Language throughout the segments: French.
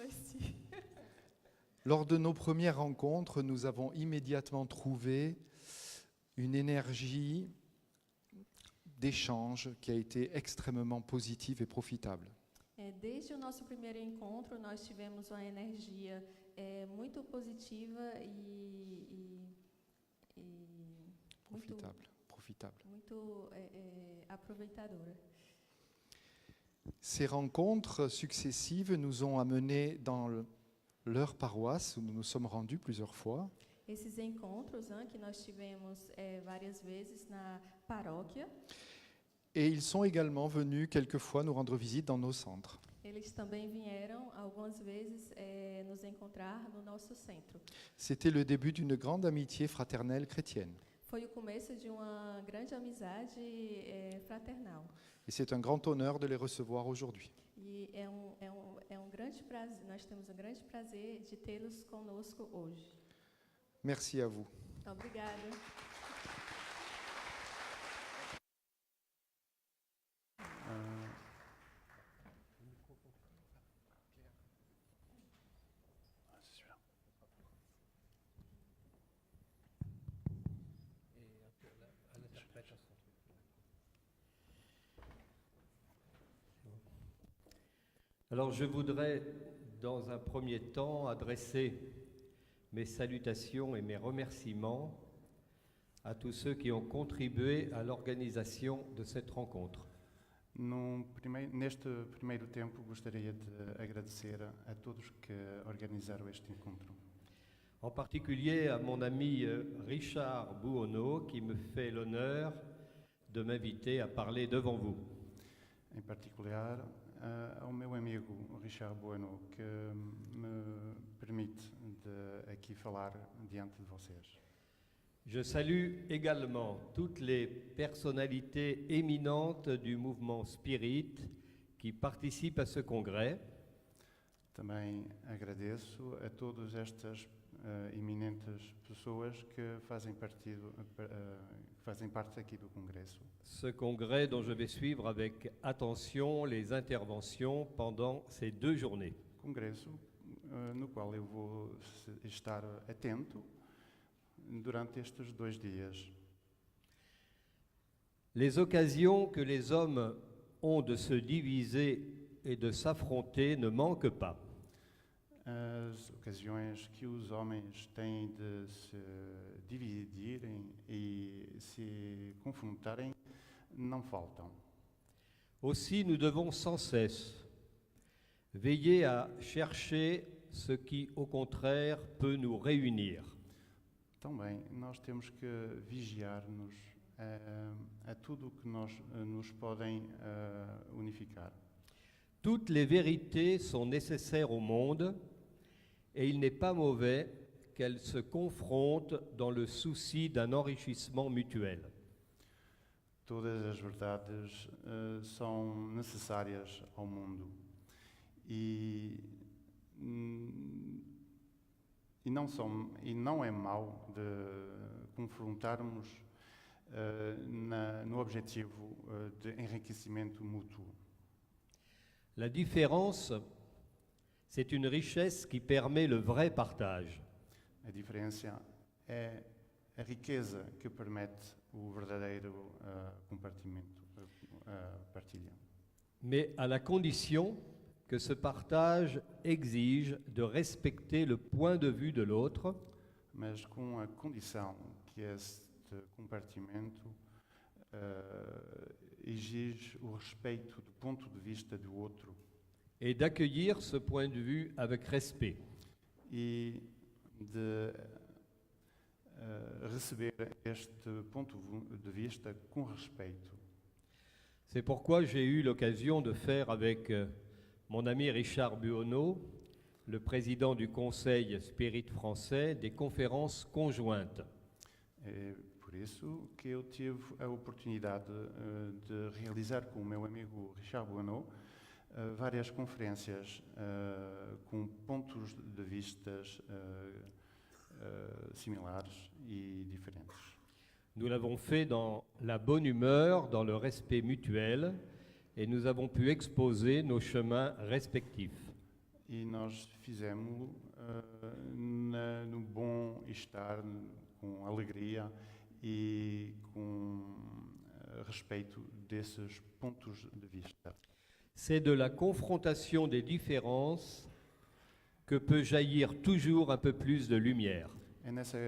aussi. Lors de nos premières rencontres, nous avons immédiatement trouvé une énergie d'échange qui a été extrêmement positive et profitable. Desde o nosso primeiro encontro, nós tivemos uma energia muito positiva Profitable. muito aproveitadora. Ces rencontres successives nous ont amenés dans leur paroisse, où nous nous sommes rendus plusieurs fois. Esses encontros que nós tivemos várias vezes na paróquia. Et ils sont également venus quelquefois nous rendre visite dans nos centres. Eles também vieram algumas vezes nos encontrar no nosso centro. C'était le début d'une grande amitié fraternelle chrétienne. Foi o começo de uma grande amizade fraternal. Et c'est un grand honneur de les recevoir aujourd'hui. E é um grande prazer, nós temos um grande prazer de tê-los conosco hoje. Merci à vous. Obrigada. Alors je voudrais, dans un premier temps, adresser mes salutations et mes remerciements à tous ceux qui ont contribué à l'organisation de cette rencontre. Neste primeiro tempo, gostaria de agradecer a todos que organizaram este encontro. En particulier à mon ami Richard Buono, qui me fait l'honneur de m'inviter à parler devant vous. Em particular, ao meu amigo Richard Bueno, que me permite de aqui falar diante de vocês. Je salue également toutes les personnalités éminentes du mouvement Spirit qui participent à ce congrès. Também agradeço a todas estas eminentes pessoas que fazem parte aqui do Congresso. Ce congrès dont je vais suivre avec attention les interventions pendant ces 2 journées. Congresso no qual eu vou estar atento durante estes 2 dias. Les occasions que les hommes ont de se diviser et de s'affronter ne manquent pas. As ocasiões que os homens têm de se dividirem e se confrontarem não faltam. Aussi, nous devons sans cesse veiller à chercher ce qui, au contraire, peut nous réunir. Também nós temos que vigiar-nos a tudo o que nos podem unificar. Toutes les vérités sont nécessaires au monde et il n'est pas mauvais qu'elles se confrontent dans le souci d'un enrichissement mutuel. Todas as verdades são necessárias ao mundo e não é mau de confrontarmos no objetivo de enriquecimento mútuo. La différence, c'est une richesse qui permet le vrai partage. A diferença é a riqueza que permite o verdadeiro compartimento, partilha. Mais à la condition que ce partage exige de respecter le point de vue de l'autre, Mas com a condição que este compartimento exige o respeito do ponto de vista do outro et d'accueillir ce point de vue avec respect. e de receber este ponto de vista com respeito. C'est pourquoi j'ai eu l'occasion de faire avec mon ami Richard Buono, le président du Conseil Spirit français, des conférences conjointes. É por isso que eu tive a oportunidade de realizar com o meu amigo Richard Bueno várias conferências com pontos de vistas similares e diferentes. Nous l'avons fait dans la bonne humeur, dans le respect mutuel, et nous avons pu exposer nos chemins respectifs. e nós fizemos no bom estar, com alegria e com respeito desses pontos de vista. C'est de la confrontation des différences que peut jaillir toujours un peu plus de lumière. É nessa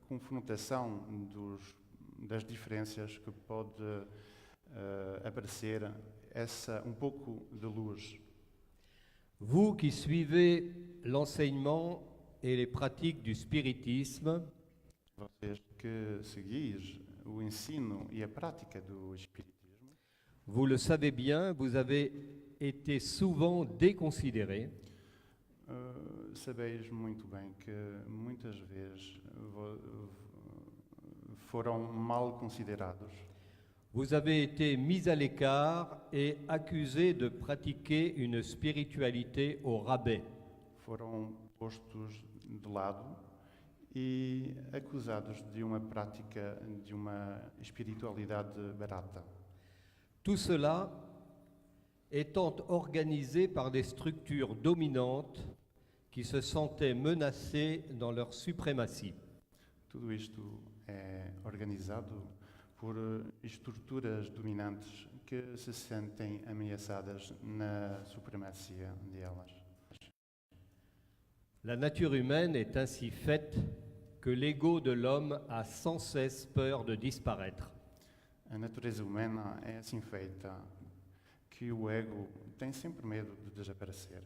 confrontação das diferenças que pode aparecer pouco de luz. Vous qui suivez l'enseignement et les pratiques du spiritisme, Vocês que seguis o ensino e a prática do espiritismo, vous le savez bien, vous avez été souvent déconsidérés, sabeis muito bem que muitas vezes foram mal considerados. vous avez été mis à l'écart et accusés de pratiquer une spiritualité au rabais. Foram postos de lado e acusados de uma prática de uma espiritualidade barata. Tout cela étant organisé par des structures dominantes qui se sentaient menacées dans leur suprématie. Tudo isto é organizado por estruturas dominantes que se sentem ameaçadas na supremacia delas. La nature humaine est ainsi faite que l'ego de l'homme a sans cesse peur de disparaître. A natureza humana é assim feita que o ego tem sempre medo de desaparecer.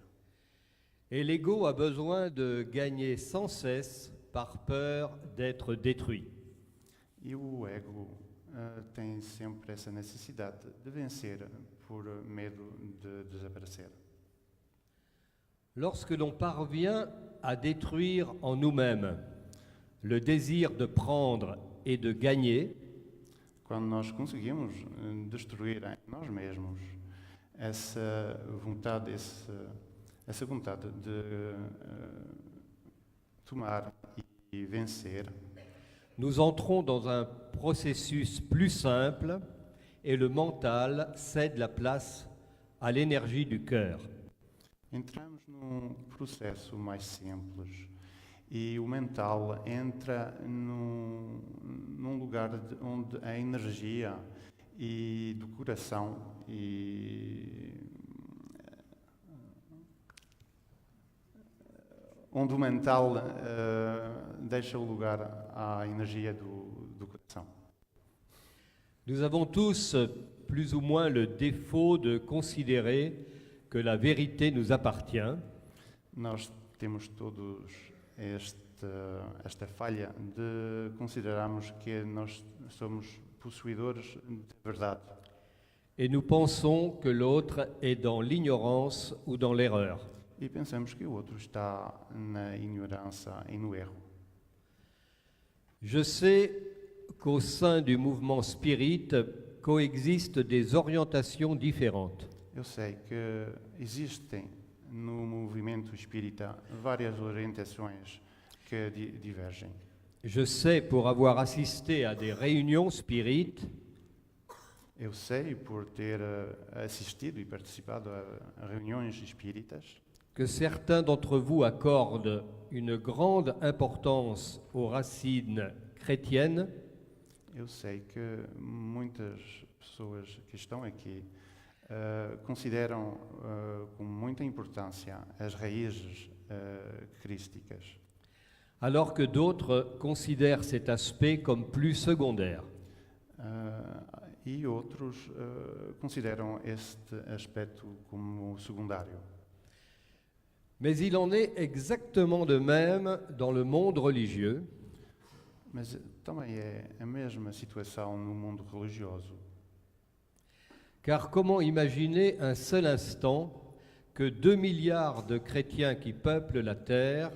Et l'ego a besoin de gagner sans cesse par peur d'être détruit. E o ego tem sempre essa necessidade de vencer por medo de desaparecer. Lorsque l'on parvient à détruire en nous-mêmes le désir de prendre et de gagner, Quando nós conseguimos destruir em nós mesmos essa vontade de tomar e vencer, nous entrons dans un processus plus simple et le mental cède la place à l'énergie du cœur. entramos num processo mais simples e o mental entra num lugar onde a energia e do coração onde o mental deixa o lugar à energia do coração. Nous avons tous plus ou moins le défaut de considérer que la vérité nous appartient. Nós temos todos esta falha de considerarmos que nós somos possuidores de verdade. Et nous pensons que l'autre est dans l'ignorance ou dans l'erreur. E pensamos que o outro está na ignorância e no erro. Je sais qu'au sein du mouvement spirit coexistent des orientations différentes. Eu sei que existem no movimento espírita várias orientações que divergem. Je sais, pour avoir assisté à des réunions spirites, Eu sei, por ter assistido e participado a reuniões espíritas, que certains d'entre vous accordent une grande importance aux racines chrétiennes, eu sei que muitas pessoas que estão aqui consideram com muita importância as raízes crísticas, alors que d'autres considèrent cet aspect comme plus secondaire. e outros consideram este aspecto como secundário. Mais il en est exactement de même dans le monde religieux, Mas também é a mesma situação no mundo religioso. car comment imaginer un seul instant que 2 milliards de chrétiens qui peuplent la Terre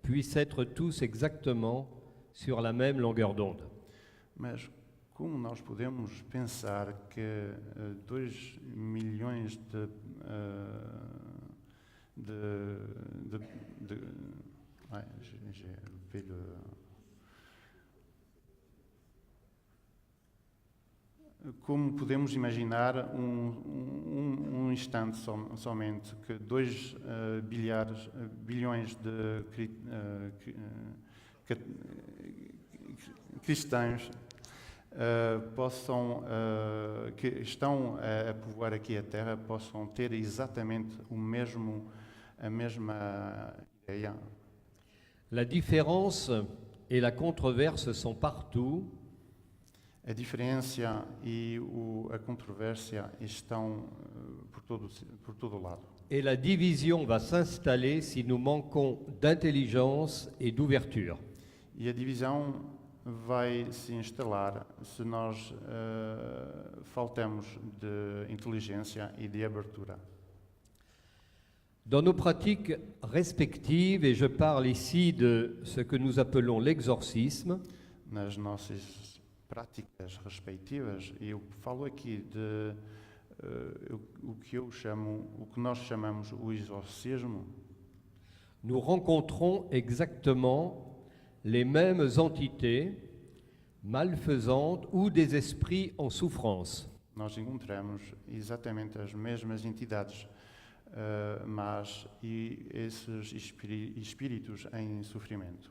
puissent être tous exactement sur la même longueur d'onde? Mas como nós podemos pensar que 2 milhões j'ai loupé como podemos imaginar um instante somente que 2 bilhões de cristãos que estão a povoar aqui a Terra possam ter exatamente a mesma ideia. La différence et la controverse sont partout, A diferença e a controvérsia estão por todo lado. et la division va s'installer si nous manquons d'intelligence et d'ouverture. E a divisão vai se instalar se nós faltamos de inteligência e de abertura. Dans nos pratiques respectives, et je parle ici de ce que nous appelons l'exorcisme, Nas nossas práticas respectivas, e eu falo aqui de o que nós chamamos o exorcismo, nous rencontrons exactement les mêmes entités malfaisantes ou des esprits en souffrance. nós encontramos exatamente as mesmas entidades más e esses espíritos em sofrimento.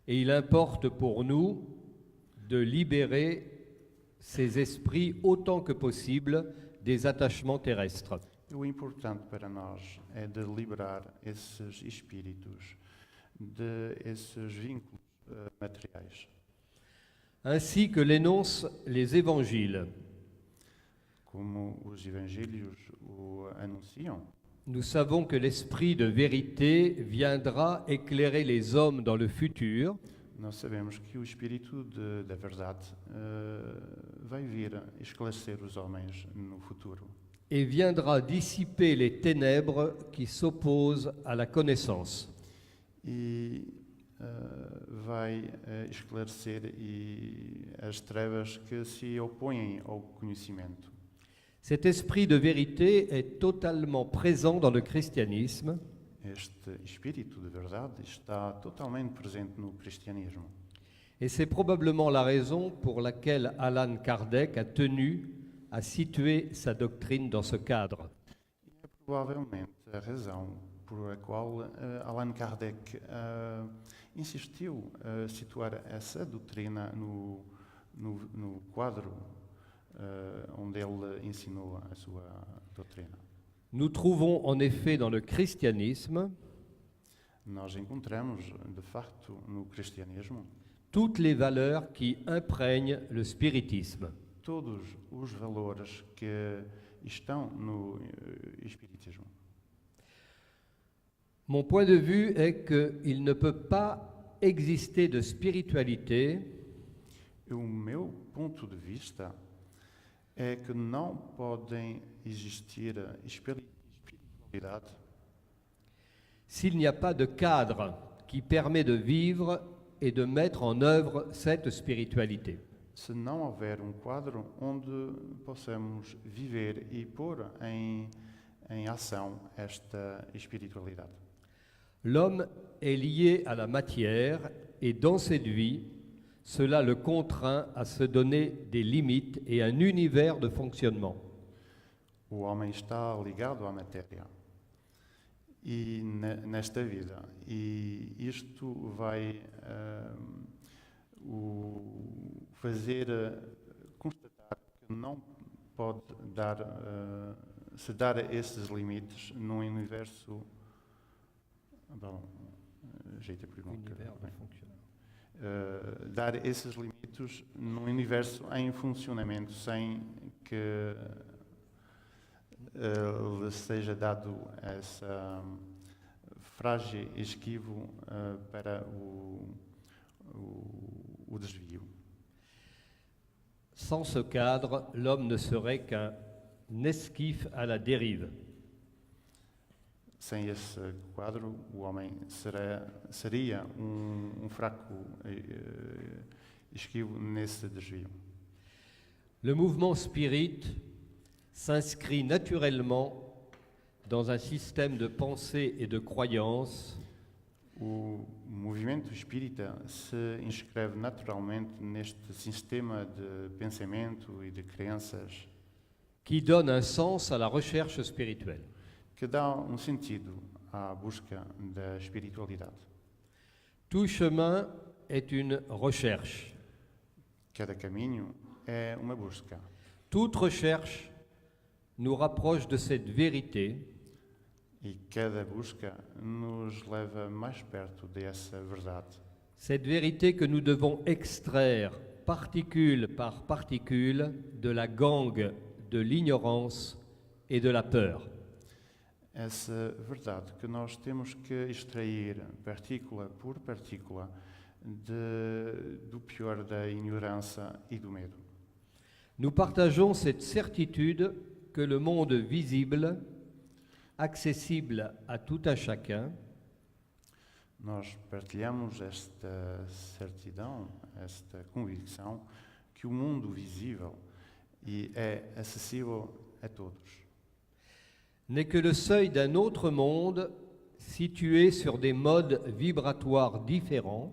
Et il importe pour nous de libérer ces esprits autant que possible des attachements terrestres. E o importante para nós é de liberar esses espíritos desses vínculos materiais. Ainsi que l'énoncent les évangiles, Como os evangelhos o anunciam, nous savons que l'esprit de vérité viendra éclairer les hommes dans le futur nós sabemos que o espírito da verdade vai vir esclarecer os homens no futuro et viendra dissiper les ténèbres qui s'opposent à la connaissance. e vai esclarecer as trevas que se opõem ao conhecimento. Cet esprit de vérité est totalement présent dans le christianisme Este espírito de verdade está totalmente presente no cristianismo. et c'est probablement la raison pour laquelle Allan Kardec a tenu à situer sa doctrine dans ce cadre. É provavelmente a razão por a qual Allan Kardec insistiu a situar essa doutrina no quadro onde ele ensinou a sua doutrina. Nous trouvons en effet dans le christianisme Nós encontramos, de facto, no cristianismo, toutes les valeurs qui imprègnent le spiritisme. todos os valores que estão no espiritismo. Mon point de vue est qu'il ne peut pas exister de spiritualité O meu ponto de vista é que não podem existir espiritualidade s'il n'y a pas de cadre qui permet de vivre et de mettre en œuvre cette spiritualité. se não houver quadro onde possamos viver e pôr em ação esta espiritualidade. L'homme est lié à la matière et dans cette vie, cela le contraint à se donner des limites et un univers de fonctionnement. O homem está ligado à matéria e nesta vida, e isto vai o fazer constatar que não pode se dar esses limites num universo. Bom, jeito por dar esses limites num universo em funcionamento sem que lhe seja dado essa frágil esquivo para o desvio. Sans ce cadre, l'homme ne serait qu'un esquif à la dérive. Sem esse quadro, o homem seria fraco esquivo nesse desvio. Le mouvement spirit s'inscrit naturellement dans un système de pensée et de croyance O movimento espírita se inscreve naturalmente neste sistema de pensamento e de crenças qui donne un sens à la recherche spirituelle. que dá sentido à busca da espiritualidade. Tout chemin est une recherche. Cada caminho é uma busca. Toute recherche nous rapproche de cette vérité E cada busca nos leva mais perto dessa verdade. cette vérité que nous devons extraire particule par particule de la gangue de l'ignorance et de la peur. Essa verdade que nós temos que extrair partícula por partícula do pior da ignorância e do medo. Nous partageons cette certitude que le monde visible, accessible à tout un chacun, Nós partilhamos esta certidão, esta convicção que o mundo visível é acessível a todos. n'est que le seuil d'un autre monde situé sur des modes vibratoires différents,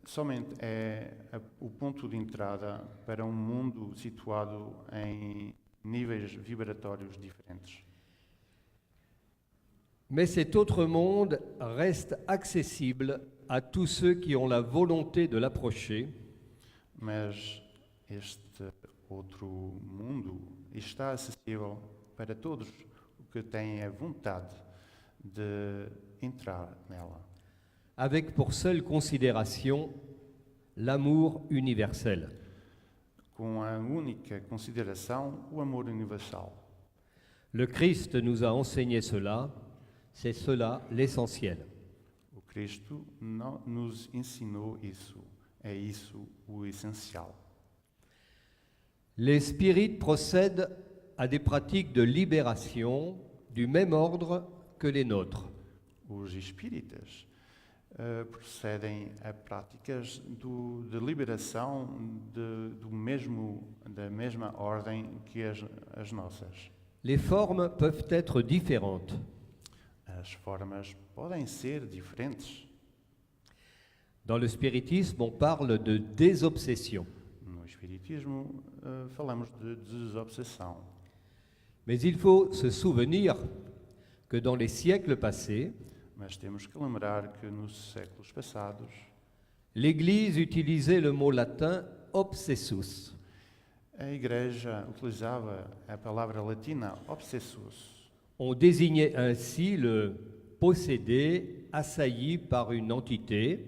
Somente é o ponto de entrada para mundo situado em níveis vibratórios diferentes. mais cet autre monde reste accessible à tous ceux qui ont la volonté de l'approcher, Mas este outro mundo está acessível para todos que têm a vontade de entrar nela, avec pour seule considération l'amour universel. com a única consideração o amor universal. Le Christ nous a enseigné cela, c'est cela l'essentiel. O Cristo nos ensinou isso, é isso o essencial. Les spirites procèdent à des pratiques de libération du même ordre que les nôtres. Os espíritas procedem a práticas de liberação da mesma ordem que as nossas. Les formes peuvent être différentes. As formas podem ser diferentes. Dans le spiritisme, on parle de désobsession. No Espiritismo falamos de desobsessão. Mais il faut se souvenir que dans les siècles passés, Mas temos que lembrar que nos séculos passados l'Église utilisait le mot latin obsessus. a Igreja utilizava a palavra latina obsessus. On désignait ainsi le possédé assailli par une entité,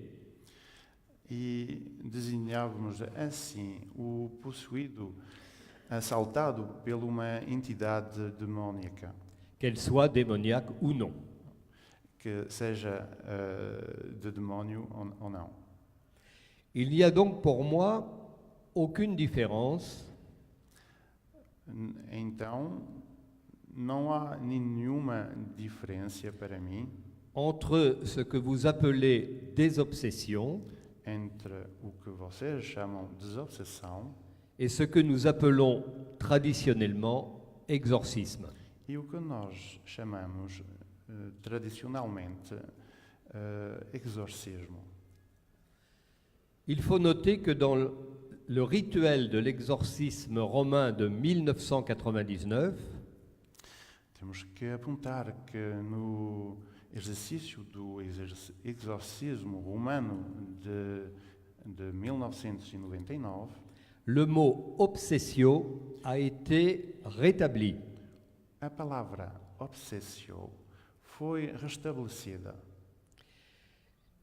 E designávamos assim o possuído assaltado por uma entidade demónica, qu'elle soit démoniaque ou non. que seja de demónio ou não. Il n'y a donc pour moi aucune différence Então, não há nenhuma diferença para mim entre ce que vous appelez désobsession entre o que vocês chamam de desobsessão et ce que nous appelons traditionnellement exorcisme. e o que nós chamamos tradicionalmente exorcismo. Il faut noter que dans le rituel de l'exorcisme romain de 1999, Temos que apontar que no exercício do exorcismo romano de 1999, le mot obsessio a été rétabli. a palavra obsessio foi restabelecida.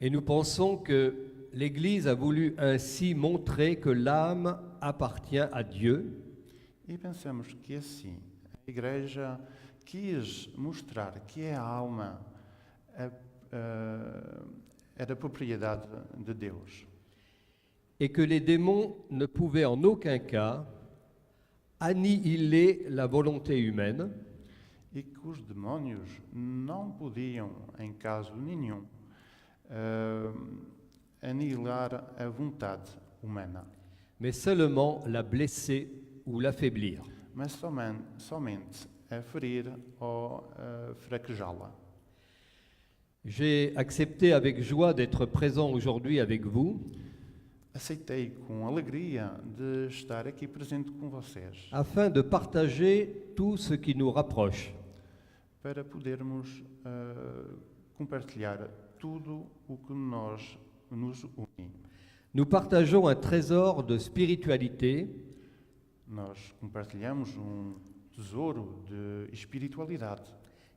Et nous pensons que l'Église a voulu ainsi montrer que l'âme appartient à Dieu E pensamos que assim a Igreja quis mostrar que a alma é da propriedade de Deus et que les démons ne pouvaient en aucun cas annihiler la volonté humaine, e que os demónios não podiam, em caso nenhum, aniquilar a vontade humana, mais seulement la blesser ou l'affaiblir. mas somente a ferir ou a fraquejá-la. J'ai accepté avec joie d'être présent aujourd'hui avec vous Aceitei com alegria de estar aqui presente com vocês, afin de partager tout ce qui nous rapproche. para podermos compartilhar tudo o que nos une. Nous partageons un trésor de spiritualité Nós compartilhamos tesouro de espiritualidade,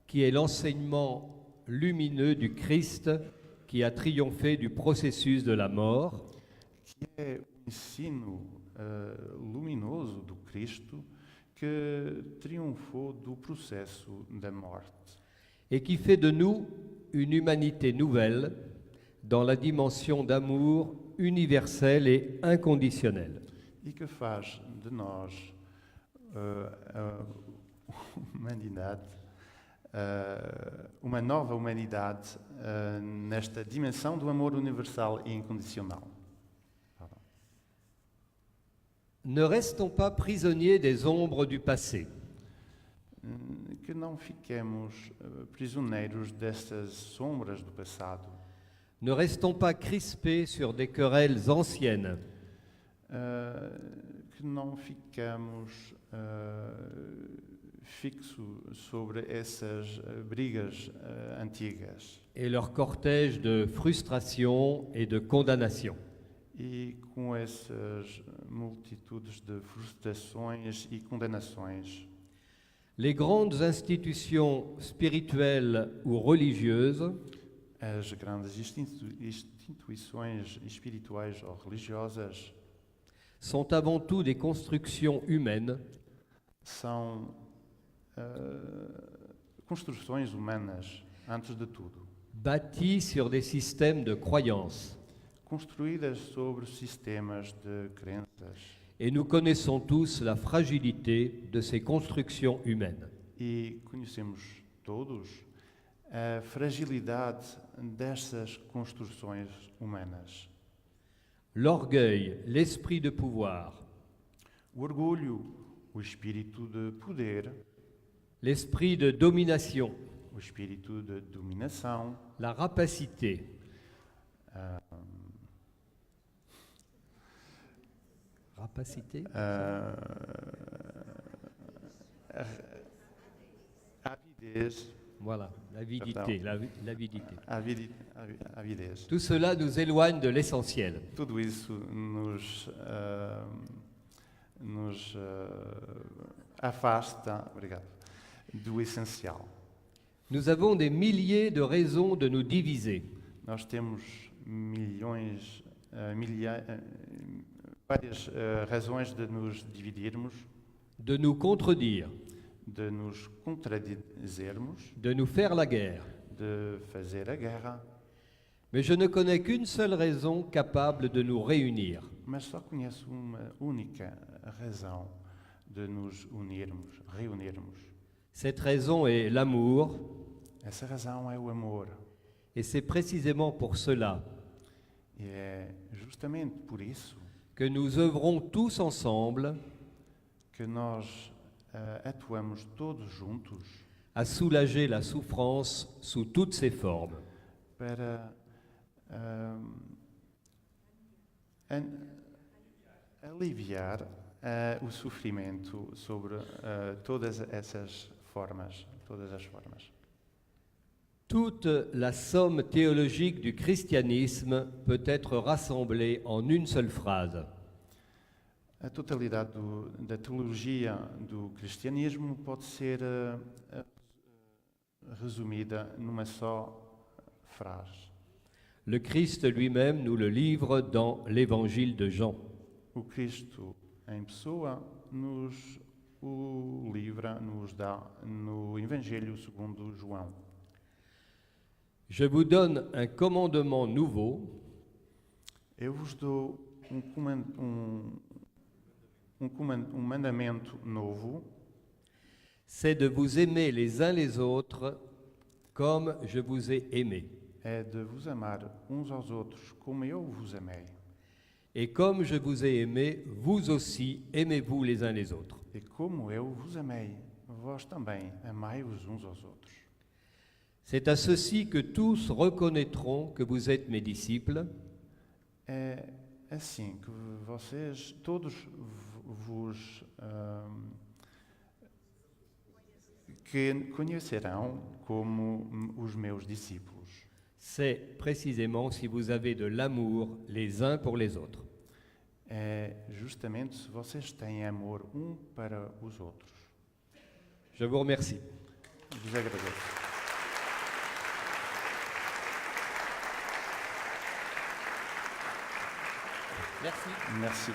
qui est l'enseignement lumineux du Christ qui a triomphé du processus de la mort que é o ensino luminoso do Cristo que triunfou do processo da morte et qui fait de nous une humanité nouvelle dans la dimension d'amour universel et inconditionnel. e que faz de nós a humanidade, uma nova humanidade nesta dimensão do amor universal e incondicional. Ne restons pas prisonniers des ombres du passé. Que não fiquemos prisioneiros destas sombras do passado. Ne restons pas crispés sur des querelles anciennes. Que não ficamos fixos sobre essas brigas antigas Et leur cortège de frustration et de condamnation. e com essas multitudes de frustrações e condenações. Les grandes institutions spirituelles ou religieuses As grandes instituições espirituais ou religiosas sont avant tout des constructions humaines são construções humanas, antes de tudo, bâties sur des systèmes de croyances. construídas sobre sistemas de crenças. Et nous connaissons tous la fragilité de ces constructions humaines. E conhecemos todos a fragilidade dessas construções humanas. L'orgueil, l'esprit de pouvoir, O orgulho, o espírito de poder, l'esprit de domination, o espírito de dominação, la rapacité, rapacité, a avidez, voilà, l'avidité, l'avidité. avidez. Tout cela nous éloigne de l'essentiel. Tudo isso nos afasta, obrigado, do essencial. Nous avons des milliers de raisons de nous diviser. Nós temos várias razões de nos dividirmos, De nous contredire, de nos contradizermos, de nous faire la guerre. de fazer a guerra, Mais je ne connais qu'une seule raison capable de nous réunir. mas só conheço uma única razão de nos reunirmos. Cette raison est l'amour, Essa razão é o amor. et c'est précisément pour cela E é justamente por isso que nous œuvrons tous ensemble que nós atuamos todos juntos à soulager la souffrance sous toutes ses formes. para aliviar o sofrimento sobre todas as formas. Toute la somme théologique du christianisme peut être rassemblée en une seule phrase. A totalidade da teologia do cristianismo pode ser resumida numa só frase. Le Christ lui-même nous le livre dans l'évangile de Jean. O Cristo em pessoa nos o livra, nos dá no Evangelho segundo João. Je vous donne un commandement nouveau, Eu vos dou um mandamento novo, c'est de vous aimer les uns les autres comme je vous ai aimé. é de vos amar uns aos outros como eu vos amei. Et comme je vous ai aimé, vous aussi aimez-vous les uns les autres. E como eu vos amei, vós também amai-vos uns aos outros. C'est à ceci que tous reconnaîtront que vous êtes mes disciples, É assim que vocês todos vos que conhecerão como os meus discípulos. c'est précisément si vous avez de l'amour les uns pour les autres. É justamente se vocês têm amor para os outros. Je vous remercie. Vos agradeço. Merci. Merci.